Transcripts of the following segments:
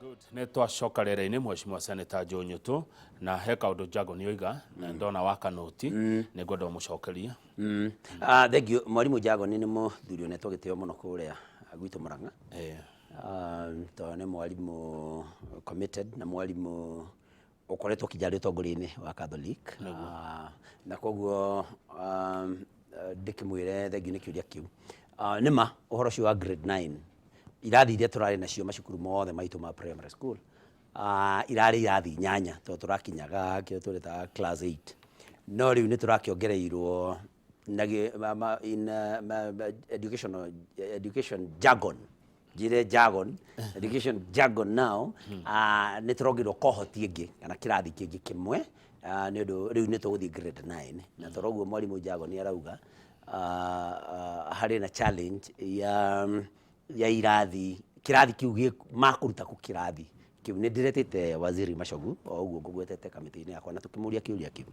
Good. Nitwacoka rĩera-inĩ Mheshimiwa Senator Joe Nyoto na he kaũndũ Jago nĩoiga na ndona waka noti nĩngwenda ũmũcokerie. Thank you. Mwarimu Jago nĩ mũthuri ũnetwo gĩtĩo mũno kũrĩa gwitũ Murang'a. Tondũ nĩ mwarimu committed na mwarimu ũkoretwo kĩjarĩ ũtongoria-inĩ wa Catholic. Na koguo ndĩkĩmwĩre thank you nĩ kĩũria kĩu. Nĩma ũhoro ũcio wa grade 9 irathi iria tũrarĩ nacio macukuru mothe maitũ ma primary school irarĩ irathi 8 tondũ tũrakinyaga kĩo tũreta class 8 no rĩu nĩ tũrakĩongereirwo education jargon education jargon now nĩ tũrongererwo kohoti ĩngĩ kana kĩrathi kĩngĩ kĩmwe nĩ ũndũ rĩu nĩ tũgũthiĩ grade 9 na toroguo mwarimu Jago nĩ arauga harĩ na challenge ya irathi kirathi kiu makuruta ku kirathi kiu nĩ ndiretete waziri Machogu o ũguo ngũgwetete kamĩtĩ-inĩ yakwa na tũkĩmũria kĩũria kĩu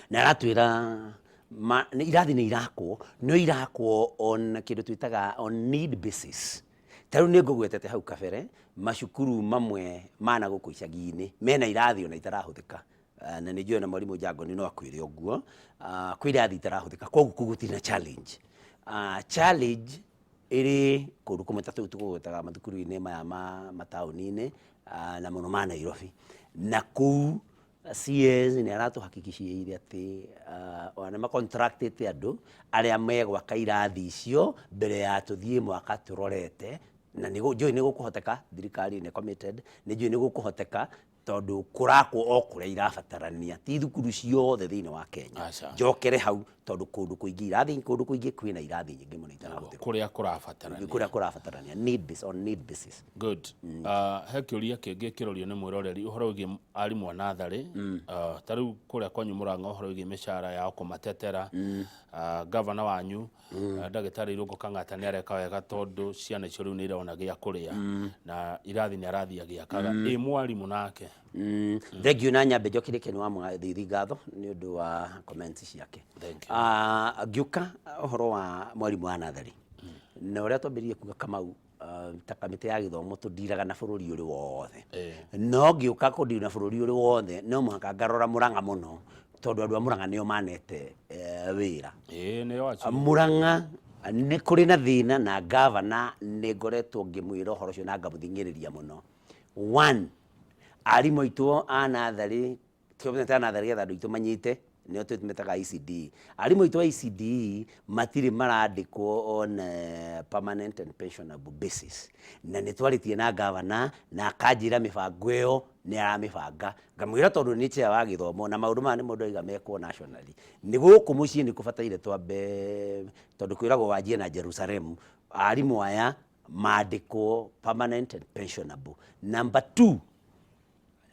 na aratwĩra irathi nĩ irakwo no irakwo on kĩndũ twĩtaga on need basis tarĩu nĩ ngũgwetete hau kabere macukuru mamwe mana gũkũ icagi-inĩ mena irathi ona itarahũthĩka na nĩ njũĩ na mwarimu Jago no akwĩre ũguo kwĩ irathi itarahũthĩka koguo gũtirĩ na challenge ĩrĩ kũndũ kũmwe ta tũu tũgũgwetaga mathukuru-inĩ maya mataũni-inĩ na mũno ma Nairobi na kũu CS nĩ aratũhakikicĩire atĩ ona macontractĩte andũ arĩa megwaka irathi icio mbere ya tũthiĩ mwaka tũrorete na njũĩ nĩ gũkũhoteka thirikari nĩ committed nĩ njũĩ nĩ gũkũhoteka tondũ kũrakwo o kũrĩa irabatarania ti thukuru ciothe thĩinĩ wa Kenya njokere hau tondũ kũndũ kũingĩ irathi kũndũ kũingĩ kwĩna irathi nyingĩ mũno itarahũthĩka kũrĩa kũrabatarania on need basis. Good. He kĩũria kĩngĩ kĩrorio nĩ mwĩroreri ũhoro wĩgiĩ arimũ a natharĩ tarĩu kũrĩa kwanyu Murang'a ũhoro wĩgiĩ mĩcara yao kũmatetera gavana wanyu ndagĩtarĩ Irũngũ Kang'ata nĩ areka wega tondũ ciana icio rĩu nĩ irona gĩa kũrĩa na irathi nĩ arathiĩ agĩakaga mwarimũ nake. Thank you na nyambe njokire kĩnũ wa mũthithi ngatho nĩ ũndũ wa comments ciake. Ngĩũka ũhoro wa mwarimu wa natharĩ na ũrĩa twambĩrĩirie kuga Kamau ta kamĩtĩ ya gĩthomo tũndiraga na bũrũri ũrĩ wothe no ngĩũka kũndira na bũrũri ũrĩ wothe no mũhaka ngarora Murang'a mũno tondũ andũ a Murang'a nĩo manete wĩra. Murang'a nĩ kũrĩ na thĩna na gavana nĩ ngoretwo ngĩmwĩra ũhoro ũcio na ngamũthing'ĩrĩria mũno. One, arimũ aitũ a natharĩ twĩmĩte natharĩ getha andũ aitũ manyite nĩo twĩmĩtaga ECD. Arimũ aitũ a ECD matirĩ marandĩkwo on permanent and pensionable basis na nĩ twarĩtie na gavana na akanjĩra mĩbango ĩyo nĩ aramĩbanga ngamwĩra tondũ nĩ chair wa gĩthomo na maũndũ maya nĩ mũndũ aiga mekwo nationally nĩ gũkũ mũciĩ nĩ kũbataire twambe tondũ kwĩragwo wanjie na Jerusalem arimũ aya mandĩkwo permanent and pensionable. Number 2,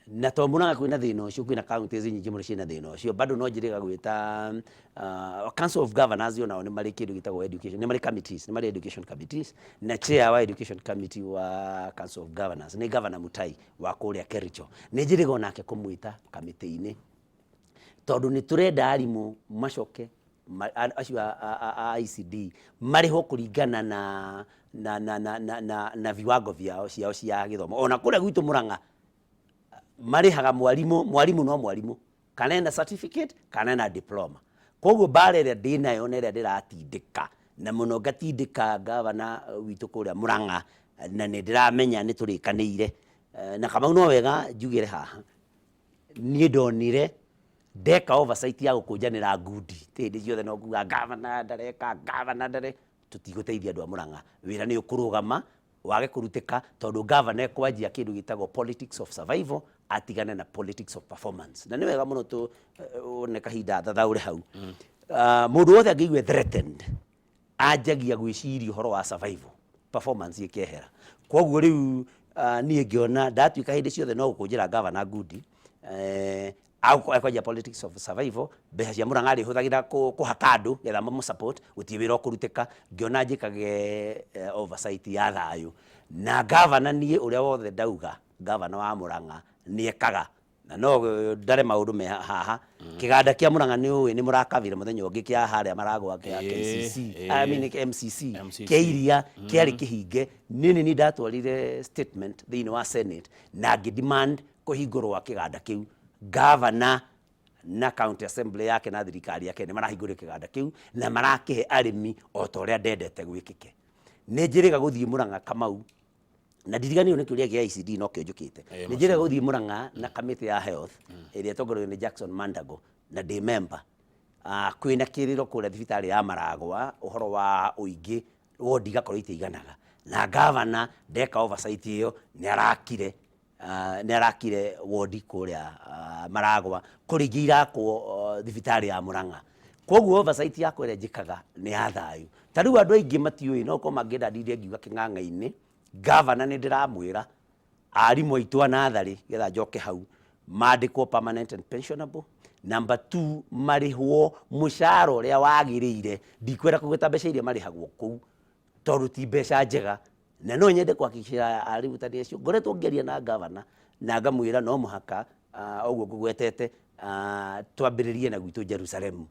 na tondũ Murang'a kwĩna thĩna ũcio kwĩna counties nyingĩ mũno ciĩna thĩna ũcio bado no njĩrĩga gwĩta Council of Governors onao nĩ marĩ kĩndũ gĩtagwo education nĩ marĩ committees nĩ marĩ education committees na chair wa education committee wa Council of Governors nĩ Governor Mutai wa kũrĩa Kericho nĩ njĩrĩga onake kũmwĩta kamĩtĩ-inĩ tondũ nĩ tũrenda arimũ macoke acio a ECD marĩho kũringana na viwango ciao cia gĩthomo ona kũrĩa gwitũ Murang'a marĩhaga mwarimu no mwarimu kana ena certificate kana ena diploma koguo bara ĩrĩa ndĩnayo na ĩrĩa ndĩratindĩka na mũno ngatindĩka gavana witũ kũrĩa Murang'a na nĩ ndĩramenya nĩ tũrĩkanĩire na Kamau no wega njugĩre haha niĩ ndonire ndeka oversight ya gũkũnjanĩra ngundi hĩndĩ ciothe no kuga gavana ndareka tũtigũteithia andũ a Murang'a wĩra nĩ ũkũrũgama wage kũrutĩka tondũ gavana ekwanjia kĩndũ gĩtagwo politics of survival atigane na politics of performance na nĩ wega mũno tũone kahinda thathaũre hau mũndũ wothe angĩigua threatened anjagia gwĩciria ũhoro wa survival performance ĩkehera koguo rĩu niĩ ngĩona ndatuĩka hĩndĩ ciothe no gũkũnjĩra gavana ngundi akwanjia politics of survival mbeca cia Murang'a arĩhũthagĩra kũhaka andũ getha mamũ-support gũtirĩ wĩra ũkũrutĩka ngĩona njĩkage oversight ya thayũ na gavana niĩ ũrĩa wothe ndauga gavana wa Murang'a nĩ ekaga na no ndare maundu me haha kiganda kia Murang'a ni murakavire muthenya ungi kia haria Maragwa kia KCC I mean MCC kia iria kiari kihinge ni ndatwarire statement thiini wa Senate na ngidemand kuhingurwa kiganda kiu governor na county assembly yake na thirikari yake ni marahingurire kiganda kiu na marakihe arimi o ta uria ndendete gwikike ni njiriga guthii Murang'a Kamau na ndiriganirwo ni kiuria gia ICD no kio njukite ni njiriga guthii Murang'a na committee ya health iria tongorio ni Jackson Mandago na ndi member kwina kiriro kuria thibitari ya Maragwa uhoro wa uingi wodi gakorwo iteiganaga na governor ndeka oversight iyo ni arakire wodi kuria Maragwa kuringira ko thibitari ya Murang'a koguo oversight yakwa ire njikaga ni ya thayu tariu andu aingi matiui no ko mangenda ndire ngiuga king'ang'a-ini governor ni ndiramwira arimu aitu anathari getha njoke hau mandikwo permanent and pensionable. Number 2 marihwo mushara uria wagirire ndikwira kugita mbeca iria marihagwo kuu tondu ti mbeca njega na no nyende kwakikira arigutani acio ngoretwo ngeria na governor na ngamwira no muhaka oguo ngugwetete twambiririe na gwitu Jerusalem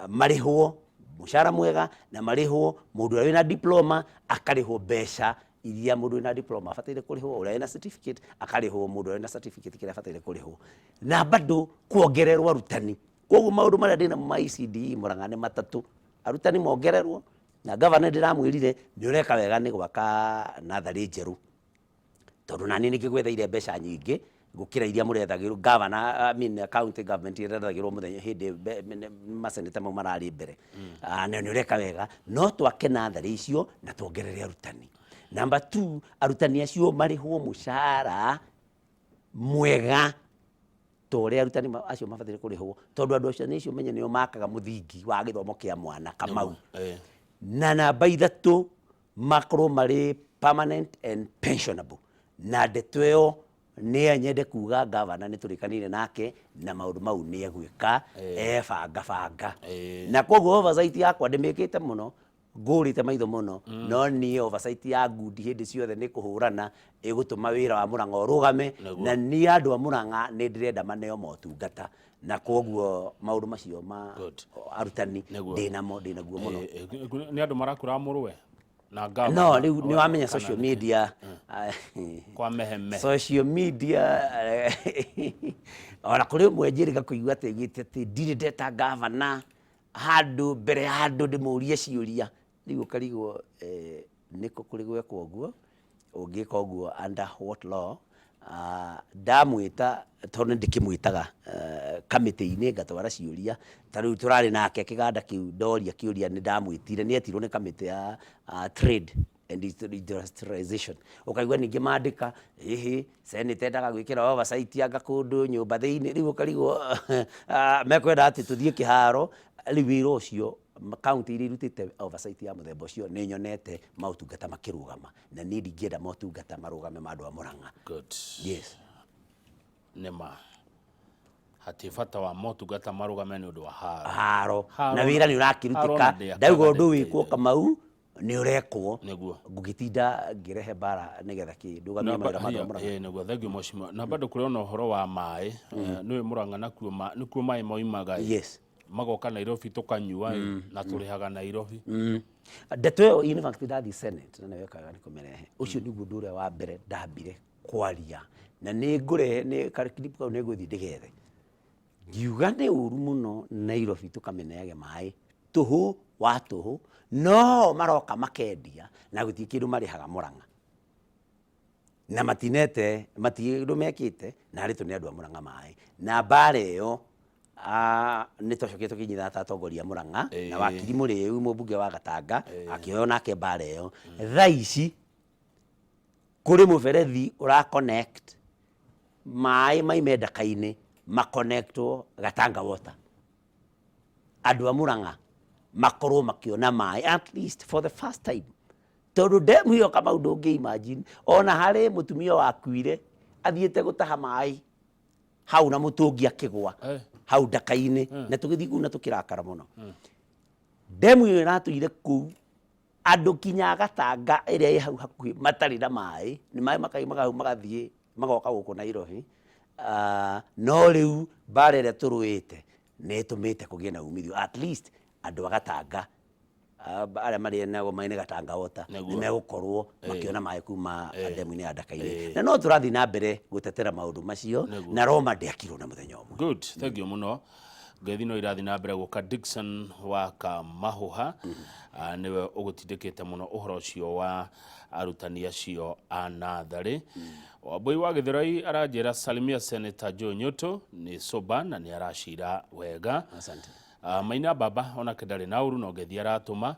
marihwo mushara mwega na marihwo mundu wina diploma akarihwo mbeca iria mundu wina diploma afatire kurihwo uria wina certificate akarihwo mundu wina certificate kira afatire kurihwo na bado kuongererwa arutani koguo maundu maria ndina ma ICD Murang'a ni matatu arutani mongererwo na governor ndiramwirire ni ureka wega ni gwaka nathari njeru tondu nani nikigwetheire mbeca nyingi gukira iria murethagirwo governor I mean county government irethagirwo muthenya hindi maseneta mau marari mbere ni ureka wega no twake nathari icio na tuongerere arutani. Number 2 arutani acio marihwo mushara mwega tore arutani acio mafatire kurihwo tondu andu acio nicio menye nio makaga muthingi wa githomo kia mwana Kamau na namba 3 makorwo mari permanent and pensionable na ndeto ĩyo nĩ nyende kuga governor nĩ tũrĩkanĩire nake na maũndũ mau nĩ egwĩka banga na koguo oversight yakwa ndĩmĩkĩte mũno ngũrĩte maitho mũno no niĩ oversight ya ngundi hĩndĩ ciothe nĩ kũhũrana ĩgũtũma wĩra wa Murang'a ũrũgame na niĩ andũ a Murang'a nĩ ndĩrenda maneo motungata na koguo maũndũ macio ma arutani ndĩnaguo mũno nĩ andũ marakũra mũrwe na governor no ni wamenya social media kwa meheme social media ora kuri mwenjiriga kuigua tegite ati ndire ndeta governor handu mbere ya handu ndimurie ciuria riu karigwo niko kuri gwekwo guo ungika guo under what law ndamwita tondu ndikimwitaga committee-ini ngatwara ciuria tariu turari nake kiganda kiu ndoria kiuria ni ndamwitire ni etirwo ni committee ya trade and industrialization ukaigua ningi mandika senate ndaga gwikira oversight anga kundu nyumba thiini riu karigwo mekwenda ati tuthie kiharo riu wira ucio county iria irutite oversight ya muthemba ucio ni nyonete mautungata makirugama na ni ndingienda mautungata marugame ma andu a Murang'a. Good. Yes. Nema hati bata wa motungata marugame ni undu wa haro na wira ni urakirutika ndauga undu wikwo Kamau ni urekwo ngugitinda ngirehe bara nigetha kindugamie mawira ma Murang'a niguo thengio mheshimiwa na bado kuri ona uhoro wa mai ni Murang'a nakuo mai moimaga yes magoka Nairobi tukanyua na turihaga Nairobi ndeto ĩyo in fact ndathi Senate na wekaga ni kumerehe ucio niguo ndu uria wa mbere ndambire kwaria na ni ngurehe ni clip kau ni guthi ndigethe ngiuga ni uru muno Nairobi tukameneage mai tuhu wa tuhu no maroka makendia na guthi kindu marihaga Murang'a na matinete matindu mekite na aritu ni andu a Murang'a mai na bare ĩyo ni tocokete kinyitha atongoria Murang'a na wakiri Muriu mubunge wa Gatanga akioyo nake bara ĩyo thaici kuri muberethi ura connect mai mendaka-ini ma connectwo Gatanga water andu a Murang'a makorwo makiona mai at least for the first time tondu demu hiyo kama ndungi imagine ona hari mutumia wakuire athiete gutaha mai hau na mutungi akigwa hau ndaka-ini na tugithiku na tukirakara muno demu hiyo iratuire ku andu kinya Gatanga iria i hau hakuhi matari na mai ni mai makai magathie magoka guku Nairobi no riu bara ĩrĩa tũrũĩte nĩ ĩtũmĩte kũgĩe na umithio, at least andũ a Gatanga arĩa marĩ na maĩ Gatanga Water nĩ megũkorwo makĩona maĩ kuma ndemu-inĩ ya Ndaka-inĩ, na no tũrathiĩ na mbere gũtetera maũndũ macio, na Roma ndĩakirwo na mũthenya ũmwe. Good, thank you mũno. Ngethi no irathi na mbere gũka. Dickson wa Kamahũha niwe ũgũtindĩkĩte mũno ũhoro ũcio wa arutani acio a natharĩ. Wambui wa Gĩthũrai aranjĩra Salimia Senator Joe Nyoto nĩ soba na nĩ aracira wega. Asante. Maina Baba onake ndarĩ na ũru no Ngethi aratũma.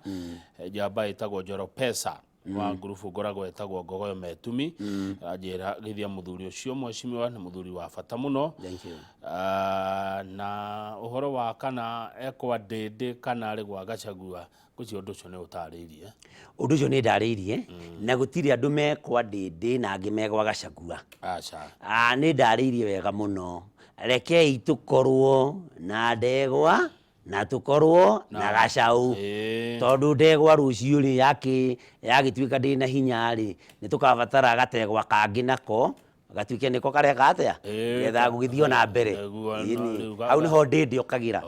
Njamba ĩtagwo Njoro Pesa wa ngurubu ngoragwo ĩtagwo Ngogoyo Metumi anjĩra gĩthia mũthuri ũcio mwecimiwa nĩ mũthuri wa bata mũno. Thank you. Na ũhoro wa kana ekwa Ndĩndĩ kana arĩ gwa Gachagua gũcio ũndũ ũcio nĩ ũtarĩirie. Ũndũ ũcio nĩ ndarĩirie na gũtirĩ andũ mekwa Ndĩndĩ na angĩ megwa Gachagua. Aca. Nĩ ndarĩirie wega mũno. Rekei tũkorwo na ndegwa na tũkorwo na gacaũ, tondũ ndegwa rũciũ rĩ yagĩtuĩka ndĩna hinya rĩ nĩ tũkabatara gategwa kangĩ nako gatuĩke nĩko kareka atĩa getha gũgĩthiĩ na mbere. Hau nĩho Ndĩndĩ okagĩra.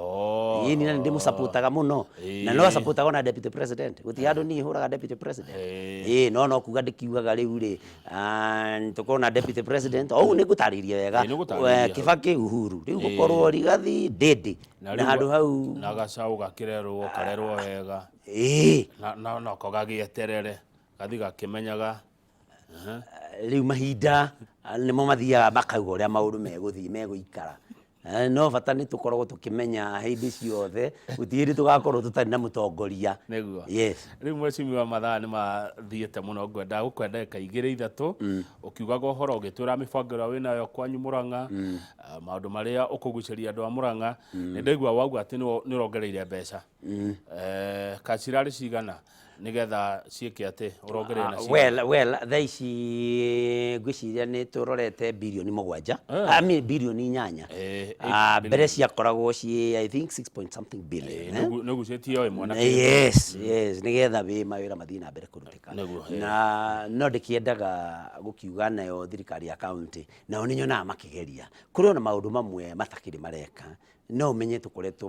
Yini na ndĩmũsupportaga mũno na no supportaga na deputy president. Gũtirĩ handũ niĩ hũraga deputy president. No kuga ndĩkiugaga rĩu rĩ tũkorwo na deputy president. Ũguo nĩ ngũtarĩria wega Kibaki Uhuru rĩu gũkorwo Rigathi Ndĩndĩ na handũ hau na gacaũ gakĩrerwo karerwo wega na ko gagĩeterere gathi gakĩmenyaga. Rĩu mahinda nĩmo mathiaga makauga ũrĩa maũndũ megũthiĩ megũikara. No bata nĩ tũkoragwo tũkĩmenya hĩndĩ ciothe gũtirĩ hĩndĩ tũgakorwo tũtarĩ na mũtongoria. Nĩguo. Yes. Rĩu mwecimiwa mathaa nĩ mathiĩte mũno ngwenda gũkwenda ndagĩka 2-3 ũkiugaga ũhoro ũgĩtwĩra mĩbango ĩrĩa wĩnayo kwanyu Mũrang'a, maũndũ marĩa ũkũgucĩria andũ a Mũrang'a. Nĩ ndaigua wauga atĩ nĩ ũrongereire mbeca. Kacirarĩ cigana nigetha ciĩke atĩ ũrongereire na cigana? Well thaa ici ngwĩciria nĩ tũrorete bilioni 7 bilioni 8. Mbere ciakoragwo ci I think 6 billion. Nĩgucĩtie o ĩmwe na yes nigetha mawĩra mathiĩ na mbere kũrutĩka. Na no ndĩkĩendaga gũkiuga nayo thirikari ya county nao nĩ nyonaga makĩgeria. Kũrĩ ona maũndũ mamwe matakĩrĩ mareka no menye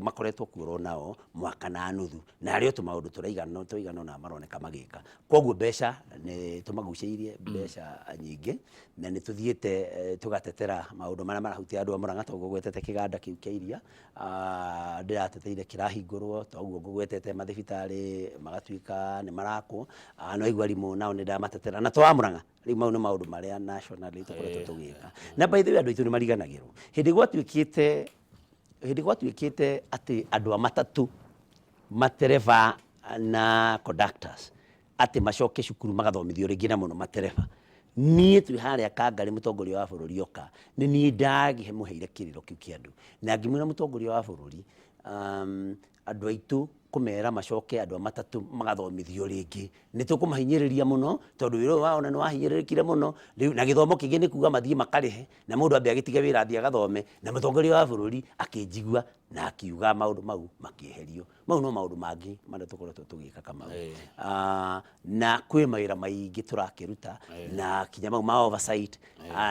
makoretwo kuorwo nao mwaka na nuthu na arĩ o maũndũ tũraigana na maroneka magĩka. Koguo mbeca nĩ tũmagucĩirie mbeca nyingĩ na nĩ tũthiĩte tũgatetera maũndũ marĩa marahutia andũ a Mũrang'a. Toguo gwetete kĩganda kĩu kĩa iria ndĩrateteire kĩrahingũrwo, toguo ngũgwetete mathibitarĩ magatuĩka nĩ marakwo, no igua rimũ nao nĩ ndamatetera na twa Mũrang'a. Rĩu mau nĩ maũndũ marĩa nationally tũkoretwo tũgĩka na by the way andũ aitũ nĩ mariganagĩrwo hĩndĩ gwatuĩkĩte atĩ andũ a matatũ, matereba na conductors atĩ macoke cukuru magathomithio rĩngĩ na mũno matereba. Niĩ twĩ harĩa Kangarĩ mũtongoria wa bũrũri oka nĩ niĩ ndagĩmũheire kĩrĩro kĩu kĩa andũ na ngĩmwĩra mũtongoria wa bũrũri andũ aitũ kũmera macoke andũ a matatũ magathomithio rĩngĩ nĩ tũkũmahinyĩrĩria mũno tondũ wĩra ũyũ wao nĩ wahinyĩrĩrĩkire mũno. Rĩu na gĩthomo kĩngĩ nĩ kuga mathiĩ makarĩhe na mũndũ ambe agĩtige wĩra athiĩ agathome, na mũtongoria wa bũrũri akĩnjigua na akiuga maũndũ mau makĩeherio. Mau no maũndũ mangĩ marĩa tũkoretwo tũgĩka Kamau. Na kwĩ mawĩra maingĩ tũrakĩruta na kinya mau ma oversight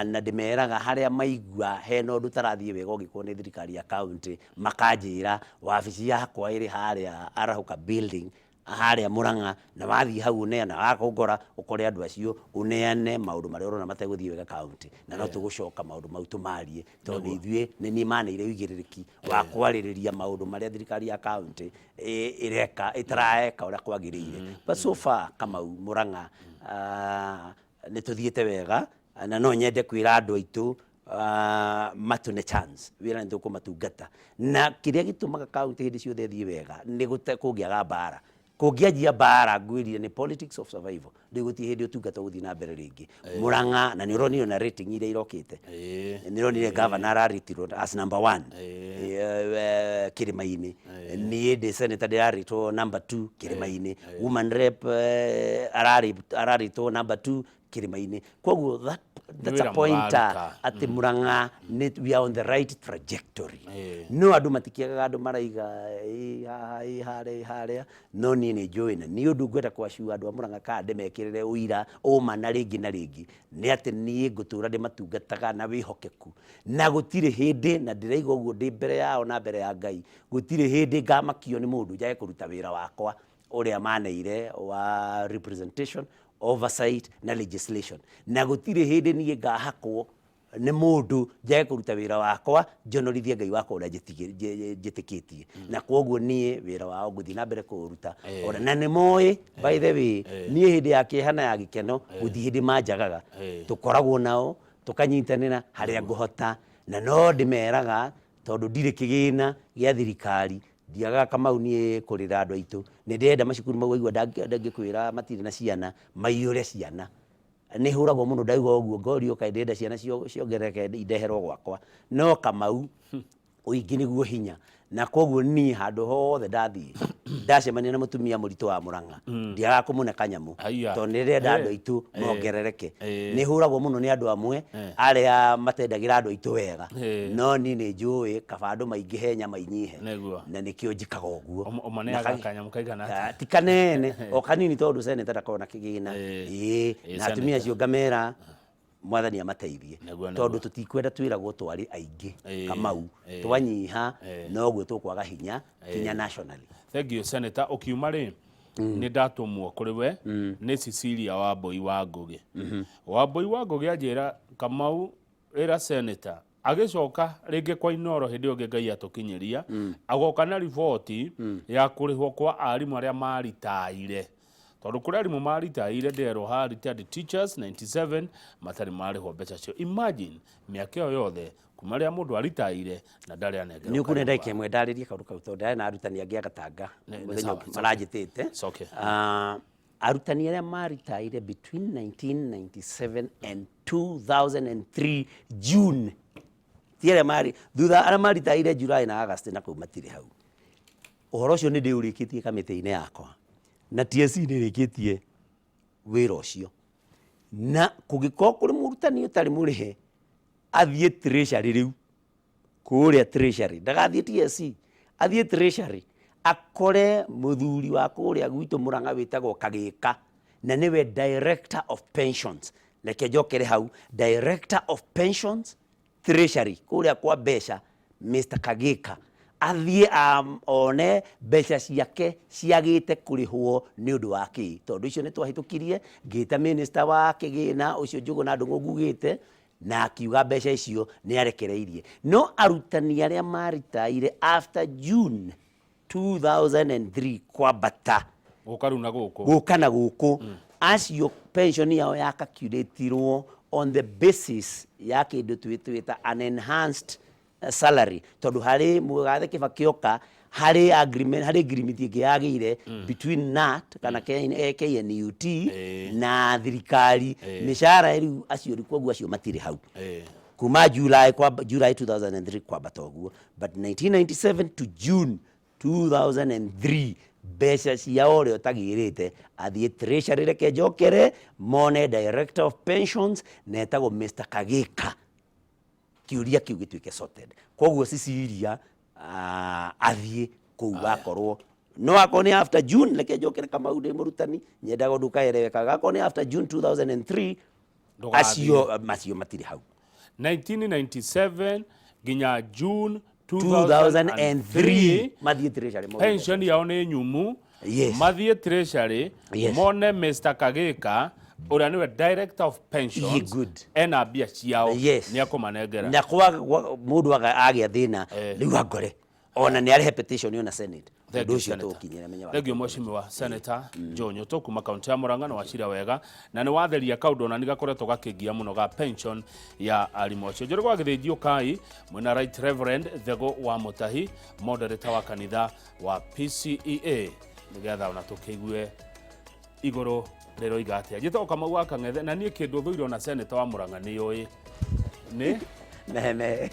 na ndĩmeraga harĩa maigua hena ũndũ tarathiĩ wega ũngĩkorwo nĩ thirikari ya county makanjĩra wabici yakwa ĩrĩ harĩa Arahũka building harĩa Mũrang'a na wathiĩ hau ũneana wakongora ũkore andũ acio ũneane maũndũ marĩa ũrona mategũthiĩ wega county na no tũgũcoka maũndũ mau tũmarie tondũ ithuĩ nĩ niĩ maneire ũigĩrĩrĩki wa kwarĩrĩria maũndũ marĩa thirikari ya county ĩreka ĩtaraeka ũrĩa kwagĩrĩire. But so far Kamau Mũrang'a nĩ tũthiĩte wega na no nyende kwĩra andũ aitũ matune chance wĩra nĩ tũkũmatungata na kĩrĩa gĩtũmaga county hĩndĩ ciothe thiĩ wega nĩ kũngĩaga mbara. Kũngĩanjia mbara ngwĩrire nĩ politics of survival. Rĩu gũtirĩ hĩndĩ ũtungata gũthiĩ na mbere rĩngĩ. Mũrang'a na nĩ ũronire na rating iria irokĩte. Nĩ ũronire governor araretirwo as number 1 Kĩrĩma-inĩ. Niĩ ndĩ senator ndĩraretwo number 2 Kĩrĩma-inĩ. Woman rep araretwo number 2 Kĩrĩma-inĩ. Koguo that's a pointer ati Murang'a we are on the right trajectory. No andu matikiaga andu maraiga haria no ni njui na ni undu ngwenda kwacua andu a Murang'a kande mekirire uira uma na ringi ni ati ni ngutura ndi matungataga na wihokeku na gutire hindi na ndiraiga uguo ndi mbere yao na mbere ya Ngai gutire hindi ngamakio ni mundu njage kuruta wira wakwa uria maneire wa representation, oversight na legislation na gutire hindi nie ngahakwo ni mundu njage kuruta wira wakwa njonorithie Ngai wakwa uria njitikitie na koguo nie wira wao nguthi na mbere kuruta ora na ni moi by the way nie hindi ya kihana ya gikeno guthi hindi manjagaga tukoragwo nao tukanyitanira haria nguhota na no ndimeraga tondu ndire kigina gia thirikari ndiaga Kamau nie kurira andu aitu ni ndenda macukuru mau aigua ndangikwira matire na ciana maiyure ciana ni huragwo muno ndauga uguo ngorio kai ndenda ciana ciongereke indeherwo gwakwa no Kamau uingi niguo hinya na koguo ni handu hothe ndathie ndacemania na mutumia muritu wa Murang'a ndiaga kumuneka nyamu tondu ndirenda andu aitu mongerereke ni huragwo muno ni andu amwe aria matendagira andu aitu wega no ni njui kaba andu maingi he nyama inyihe na nikio njikaga uguo omaneaga kanyamu kaigana ti kanene o kanini tondu seneta ndakona kigina na atumia acio ngamera mwathani amateithie tondu tutikwenda twiragwo twari aingi Kamau twanyiha no gwe tukwaga hinya nationally. Thank you Senator. Ukiuma ri ni ndatumwo kuri we ni Cecilia Wambui wa Ngugi. Wambui wa Ngugi anjira Kamau era Senator agicoka ringi kwa Inoro hindi yo Ngai atukinyiria agoka na riboti ya kurihwo kwa arimu aria maritaire tondu kuri arimu maritaire ndero ha retired teachers 97 matari marihwo mbeca cio. Imagine miaka yo yothe kuma ria mundu aritaire na ndari anengero ni ukunenda ikemwe ndaririe kaundu kau tondu ndari na arutani angi agatanga muthenya marajitite arutani aria maritaire between 1997 and 2003 June tiere mari thutha aria maritaire July na August na kau matire hau uhoro ucio ni ndiurikitie kamiti-ini yakwa na TSC ni rikitie wira ucio na kugiko kuri murutani utari murihe athie treasury riu kuria treasury ndagathie TSC athie treasury akore muthuri wa kuria gwitu Murang'a witagwo Kagika na niwe director of pensions leke jokere hau director of pensions treasury kuria kwa mbeca Mr. Kagika athie one mbeca ciake ciagite kurihwo ni undu wa ki tondu icio ni twahitukirie ngita minister wa kigina ucio Njugu na Ndung'u ngugite na akiuga mbeca icio ni arekereirie no arutani aria maritaire after June 2003 kwa bata gukana guku acio pension yao yakaculatirwo on the basis ya kindu twita an enhanced salary tondu hari mugathe Kibakioka hari agreement ingiyagire between NAT kana KNUT na thirikari mishara riu acio rikuo acio matire hau kuma July 2003 kwa batoguo but 1997 to June 2003 mbeca ciao rio tagirite athie treasury reke njokere mone director of pensions netagwo Mr. Kagika kiuria kiu gituike sorted koguo Cecilia athie kou akorwo no akone after June reke njokere Kamau ndi murutani nyendaga nduka erewekaga akone after June 2003 acio matire hau 1997 ginya June 2003 mathie treasury pension yao ni nyumu mathie treasury mone Mr. Kagika uria niwe director of pensions ena bia ciao ni akumanengera na kwa mundu agia thina riu agore ona ni ari petition yona Senate nducio tukinyira menya wa thegio mheshimiwa Senator Njonyo to kuma kaunti ya Murang'a no wacira wega na ni watheria kaundu na nigakoretwo gakigia muno ga pension ya arimu acio njoro gwa githijio kai mwena Right Reverend Thego wa Mutahi moderator wa kanitha wa PCEA nigetha ona tukiigue iguru rero igatia jito Kamau wa Kang'ethe na nie kindu thuiro na Senator wa Murang'a ni yoi ni meme